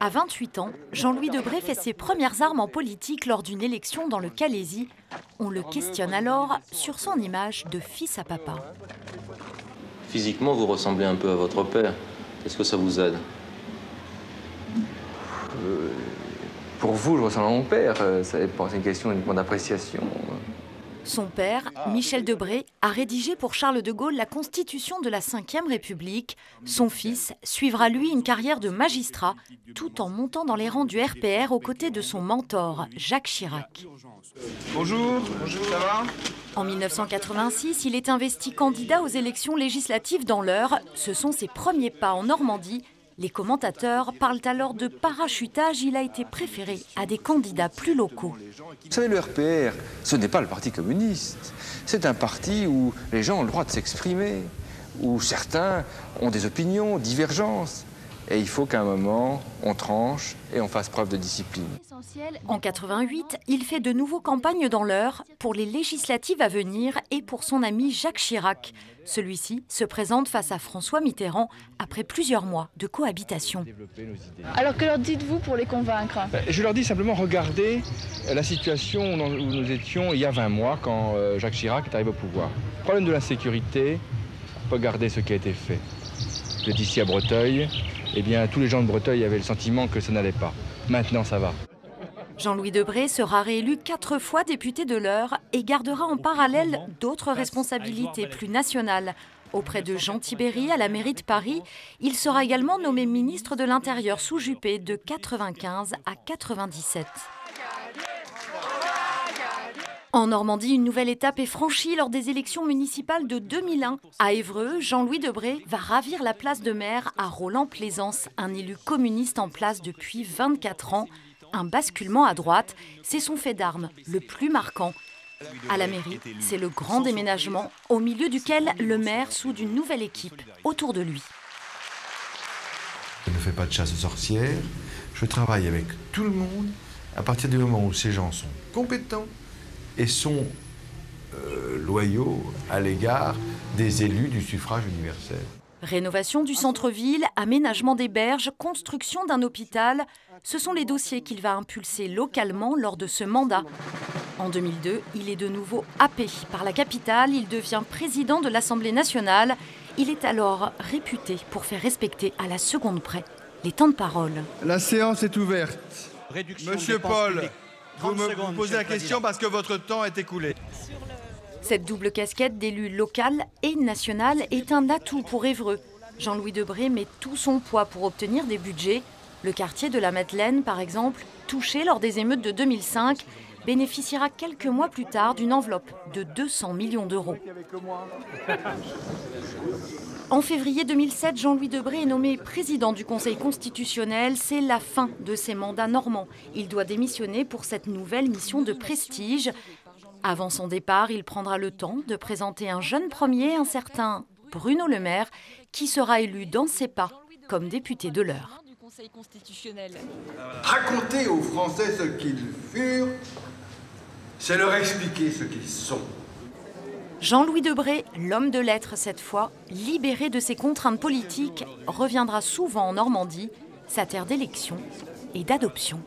À 28 ans, Jean-Louis Debré fait ses premières armes en politique lors d'une élection dans le Calaisis. On le questionne alors sur son image de fils à papa. Physiquement, vous ressemblez un peu à votre père. Est-ce que ça vous aide? Pour vous, je ressemble à mon père. C'est une question uniquement d'appréciation. Son père, Michel Debré, a rédigé pour Charles de Gaulle la Constitution de la Ve République. Son fils suivra lui une carrière de magistrat, tout en montant dans les rangs du RPR aux côtés de son mentor, Jacques Chirac. Bonjour, ça va? En 1986, il est investi candidat aux élections législatives dans l'Eure. Ce sont ses premiers pas en Normandie. Les commentateurs parlent alors de parachutage. Il a été préféré à des candidats plus locaux. Vous savez, le RPR, ce n'est pas le Parti communiste. C'est un parti où les gens ont le droit de s'exprimer, où certains ont des opinions, divergences. Et il faut qu'à un moment, on tranche et on fasse preuve de discipline. En 88, il fait de nouveau campagne dans l'Eure pour les législatives à venir et pour son ami Jacques Chirac. Celui-ci se présente face à François Mitterrand après plusieurs mois de cohabitation. Alors que leur dites-vous pour les convaincre? Je leur dis simplement, regardez la situation où nous étions il y a 20 mois quand Jacques Chirac est arrivé au pouvoir. Problème de l'insécurité, regardez ce qui a été fait. Je d'ici à Breteuil, eh bien, tous les gens de Breteuil avaient le sentiment que ça n'allait pas. Maintenant, ça va. Jean-Louis Debré sera réélu 4 fois député de l'Eure et gardera en parallèle d'autres responsabilités plus nationales. Auprès de Jean Tibéri à la mairie de Paris, il sera également nommé ministre de l'Intérieur sous Juppé de 95 à 97. En Normandie, une nouvelle étape est franchie lors des élections municipales de 2001. À Évreux, Jean-Louis Debré va ravir la place de maire à Roland-Plaisance, un élu communiste en place depuis 24 ans. Un basculement à droite, c'est son fait d'armes le plus marquant. À la mairie, c'est le grand déménagement, au milieu duquel le maire soude une nouvelle équipe autour de lui. Je ne fais pas de chasse aux sorcières, je travaille avec tout le monde à partir du moment où ces gens sont compétents et sont loyaux à l'égard des élus du suffrage universel. Rénovation du centre-ville, aménagement des berges, construction d'un hôpital, ce sont les dossiers qu'il va impulser localement lors de ce mandat. En 2002, il est de nouveau happé par la capitale, il devient président de l'Assemblée nationale. Il est alors réputé pour faire respecter à la seconde près les temps de parole. La séance est ouverte. Monsieur Paul, vous me posez la question parce que votre temps est écoulé. Cette double casquette d'élu local et national est un atout pour Évreux. Jean-Louis Debré met tout son poids pour obtenir des budgets. Le quartier de la Madeleine, par exemple, touché lors des émeutes de 2005, bénéficiera quelques mois plus tard d'une enveloppe de 200 millions d'euros. En février 2007, Jean-Louis Debré est nommé président du Conseil constitutionnel. C'est la fin de ses mandats normands. Il doit démissionner pour cette nouvelle mission de prestige. Avant son départ, il prendra le temps de présenter un jeune premier, un certain Bruno Le Maire, qui sera élu dans ses pas comme député de l'Eure. Raconter aux Français ce qu'ils furent, c'est leur expliquer ce qu'ils sont. Jean-Louis Debré, l'homme de lettres cette fois, libéré de ses contraintes politiques, reviendra souvent en Normandie, sa terre d'élection et d'adoption.